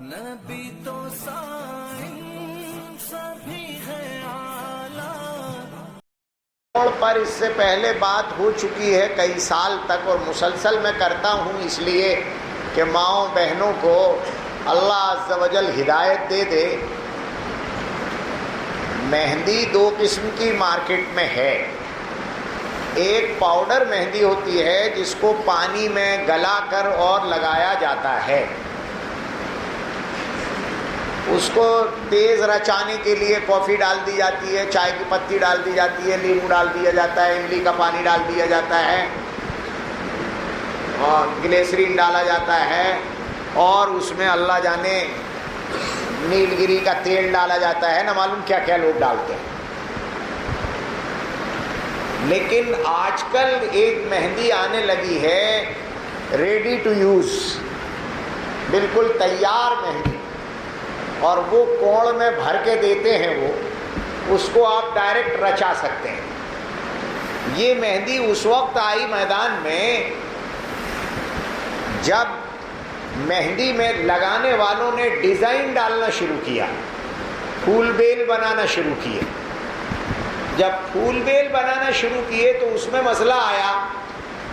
نبی تو سائنس بھی ہے اعلیٰ۔ پر اس سے پہلے بات ہو چکی ہے کئی سال تک، اور مسلسل میں کرتا ہوں اس لیے کہ ماؤں بہنوں کو اللہ عز و جل ہدایت دے دے۔ مہندی دو قسم کی مارکیٹ میں ہے۔ ایک پاؤڈر مہندی ہوتی ہے جس کو پانی میں گلا کر اور لگایا جاتا ہے، اس کو تیز رچانے کے لیے کافی ڈال دی جاتی ہے، چائے کی پتی ڈال دی جاتی ہے، لیمو ڈال دیا جاتا ہے، املی کا پانی ڈال دیا جاتا ہے، اور گلیسرین ڈالا جاتا ہے، اور اس میں اللہ جانے نیل گری کا تیل ڈالا جاتا ہے، نہ معلوم کیا کیا لوگ ڈالتے ہیں۔ لیکن آج کل ایک مہندی آنے لگی ہے ریڈی ٹو یوز، بالکل تیار مہندی، اور وہ کوڑ میں بھر کے دیتے ہیں، وہ اس کو آپ ڈائریکٹ رچا سکتے ہیں۔ یہ مہندی اس وقت آئی میدان میں جب مہندی میں لگانے والوں نے ڈیزائن ڈالنا شروع کیا، پھول بیل بنانا شروع کیے۔ جب پھول بیل بنانا شروع کیے تو اس میں مسئلہ آیا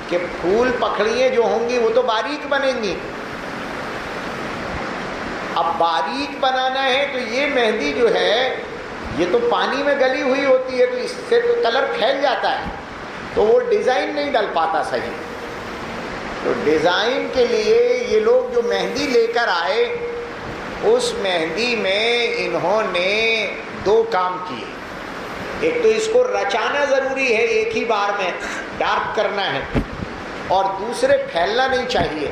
کہ پھول پکھڑیاں جو ہوں گی وہ تو باریک بنیں گی۔ اب باریک بنانا ہے تو یہ مہندی جو ہے یہ تو پانی میں گلی ہوئی ہوتی ہے، تو اس سے تو کلر پھیل جاتا ہے، تو وہ ڈیزائن نہیں ڈل پاتا صحیح۔ تو ڈیزائن کے لیے یہ لوگ جو مہندی لے کر آئے، اس مہندی میں انہوں نے دو کام کیے۔ ایک تو اس کو رچانا ضروری ہے، ایک ہی بار میں ڈارک کرنا ہے، اور دوسرے پھیلنا نہیں چاہیے۔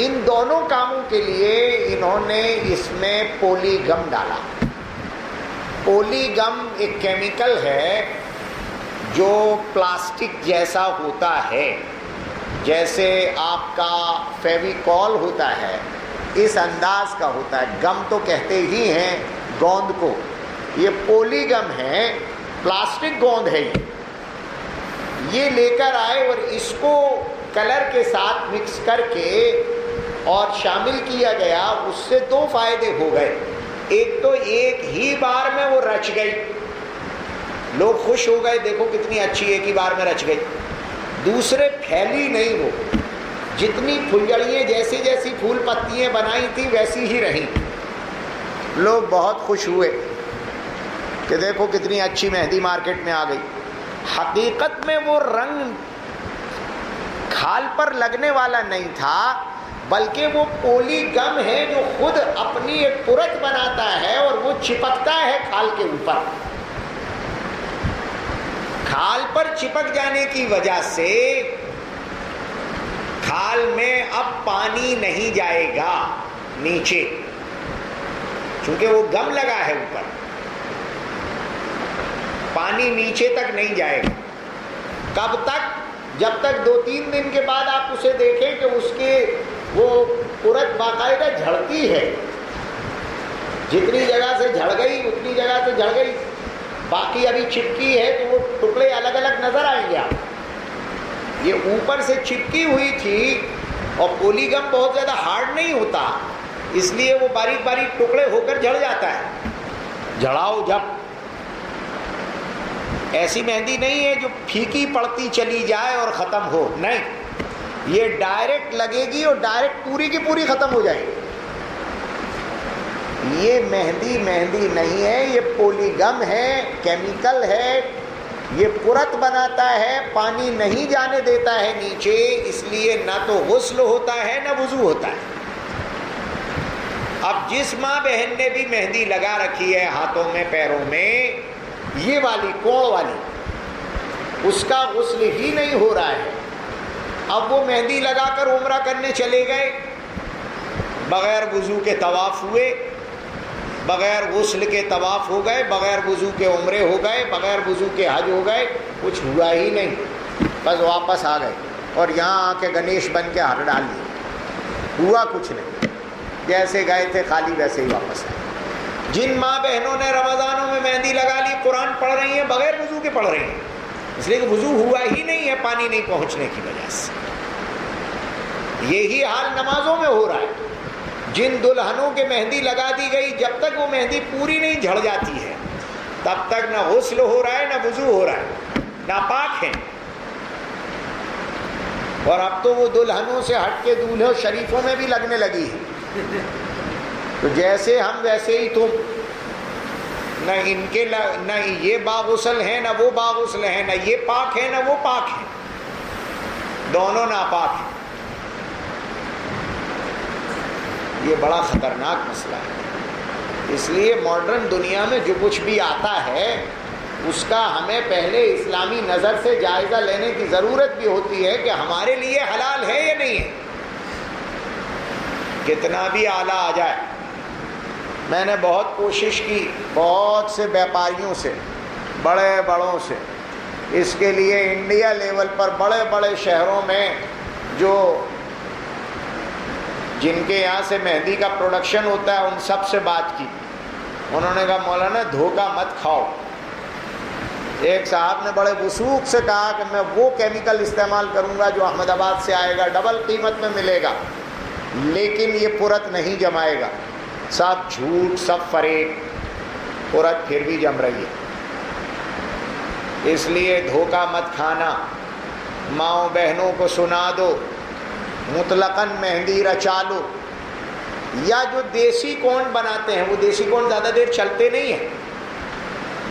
ان دونوں کاموں کے لیے انہوں نے اس میں پولی گم ڈالا۔ پولی گم ایک کیمیکل ہے جو پلاسٹک جیسا ہوتا ہے، جیسے آپ کا فیویکول ہوتا ہے، اس انداز کا ہوتا ہے۔ گم تو کہتے ہی ہیں گوند کو، یہ پولی گم ہے، پلاسٹک گوند ہے۔ یہ لے کر آئے اور اس کو کلر کے ساتھ مکس کر کے اور شامل کیا گیا۔ اس سے دو فائدے ہو گئے۔ ایک تو ایک ہی بار میں وہ رچ گئی، لوگ خوش ہو گئے، دیکھو کتنی اچھی ایک ہی بار میں رچ گئی۔ دوسرے پھیلی نہیں، وہ جتنی پھلجڑیاں جیسی جیسی پھول پتیاں بنائی تھی ویسی ہی رہیں۔ لوگ بہت خوش ہوئے کہ دیکھو کتنی اچھی مہندی مارکیٹ میں آ گئی۔ حقیقت میں وہ رنگ کھال پر لگنے والا نہیں تھا، بلکہ وہ پولی گم ہے جو خود اپنی ایک پرت بناتا ہے اور وہ چپکتا ہے کھال کے اوپر۔ کھال پر چپک جانے کی وجہ سے کھال میں اب پانی نہیں جائے گا نیچے، چونکہ وہ گم لگا ہے اوپر، پانی نیچے تک نہیں جائے گا۔ کب تک؟ جب تک 2-3 دن کے بعد آپ اسے دیکھیں کہ اس کے وہ پرت باقاعدہ جھڑتی ہے، جتنی جگہ سے جھڑ گئی اتنی جگہ سے جھڑ گئی، باقی ابھی چپکی ہے تو وہ ٹکڑے الگ الگ نظر آئیں گے آپ۔ یہ اوپر سے چپکی ہوئی تھی، اور پولی گم بہت زیادہ ہارڈ نہیں ہوتا، اس لیے وہ باریک باریک ٹکڑے ہو کر جھڑ جاتا ہے۔ جھڑاؤ جب ایسی مہندی نہیں ہے جو پھیکی پڑتی چلی جائے اور ختم ہو، نہیں، یہ ڈائریکٹ لگے گی اور ڈائریکٹ پوری کی پوری ختم ہو جائے گی۔ یہ مہندی نہیں ہے، یہ پولی گم ہے، کیمیکل ہے، یہ پرت بناتا ہے، پانی نہیں جانے دیتا ہے نیچے، اس لیے نہ تو غسل ہوتا ہے نہ وضو ہوتا ہے۔ اب جس ماں بہن نے بھی مہندی لگا رکھی ہے ہاتھوں میں پیروں میں، یہ والی کوڑ والی، اس کا غسل ہی نہیں ہو رہا ہے۔ اب وہ مہندی لگا کر عمرہ کرنے چلے گئے، بغیر وضو کے طواف ہوئے، بغیر غسل کے طواف ہو گئے، بغیر وضو کے عمرے ہو گئے، بغیر وضو کے حج ہو گئے، کچھ ہوا ہی نہیں، بس واپس آ گئے اور یہاں آ کے گنیش بن کے ہار ڈال دیے، ہوا کچھ نہیں، جیسے گئے تھے خالی ویسے ہی واپس آئے۔ جن ماں بہنوں نے رمضانوں میں مہندی لگا لی، قرآن پڑھ رہی ہیں، بغیر وضو کے پڑھ رہی ہیں، اس لیے کہ وضو ہوا ہی نہیں ہے پانی نہیں پہنچنے کی وجہ سے۔ یہی حال نمازوں میں ہو رہا ہے۔ جن دلہنوں کے مہندی لگا دی گئی، جب تک وہ مہندی پوری نہیں جھڑ جاتی ہے تب تک نہ غسل ہو رہا ہے، نہ وضو ہو رہا ہے، ناپاک ہیں۔ اور اب تو وہ دلہنوں سے ہٹ کے دولہوں شریفوں میں بھی لگنے لگی ہے۔ تو جیسے ہم ویسے ہی تم، نہ ان کے نہ یہ باغسل ہیں نہ وہ باغسل ہیں، نہ یہ پاک ہے نہ وہ پاک ہے، دونوں ناپاک ہیں۔ یہ بڑا خطرناک مسئلہ ہے۔ اس لیے ماڈرن دنیا میں جو کچھ بھی آتا ہے اس کا ہمیں پہلے اسلامی نظر سے جائزہ لینے کی ضرورت بھی ہوتی ہے کہ ہمارے لیے حلال ہے یا نہیں ہے۔ کتنا بھی اعلیٰ آ جائے، میں نے بہت کوشش کی بہت سے بیپاریوں سے، بڑے بڑوں سے، اس کے لیے انڈیا لیول پر بڑے بڑے شہروں میں جو جن کے یہاں سے مہندی کا پروڈکشن ہوتا ہے ان سب سے بات کی۔ انہوں نے کہا مولانا دھوکہ مت کھاؤ۔ ایک صاحب نے بڑے وثوق سے کہا کہ میں وہ کیمیکل استعمال کروں گا جو احمد آباد سے آئے گا، ڈبل قیمت میں ملے گا، لیکن یہ پرت نہیں جمائے گا۔ سب جھوٹ، سب فریب، پرت پھر بھی جم رہی ہے۔ اس لیے دھوکہ مت کھانا۔ ماؤں بہنوں کو سنا دو، مطلقاً مہندی رچا لو۔ یا جو دیسی کون بناتے ہیں، وہ دیسی کون زیادہ دیر چلتے نہیں ہیں،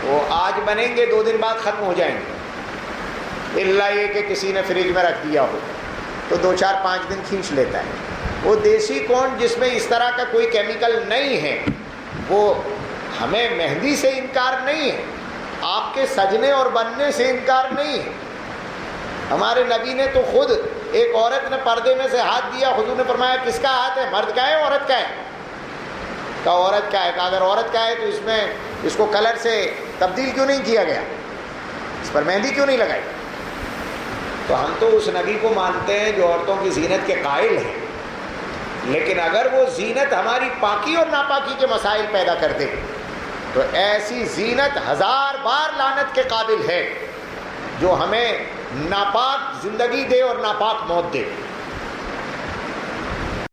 وہ آج بنیں گے 2 دن بعد ختم ہو جائیں گے، الا یہ کہ کسی نے فریج میں رکھ دیا ہو تو 2-4-5 دن کھینچ لیتا ہے۔ وہ دیسی کون جس میں اس طرح کا کوئی کیمیکل نہیں ہے، وہ ہمیں مہندی سے انکار نہیں ہے، آپ کے سجنے اور بننے سے انکار نہیں ہے۔ ہمارے نبی نے تو خود، ایک عورت نے پردے میں سے ہاتھ دیا، حضور نے فرمایا کس کا ہاتھ ہے، مرد کا ہے عورت کا ہے؟ کہا عورت کا ہے۔ کہا اگر عورت کا ہے تو اس میں اس کو کلر سے تبدیل کیوں نہیں کیا گیا، اس پر مہندی کیوں نہیں لگائی؟ تو ہم تو اس نبی کو مانتے ہیں جو عورتوں کی زینت کے قائل ہیں، لیکن اگر وہ زینت ہماری پاکی اور ناپاکی کے مسائل پیدا کر دے تو ایسی زینت 1000 بار لعنت کے قابل ہے جو ہمیں ناپاک زندگی دے اور ناپاک موت دے۔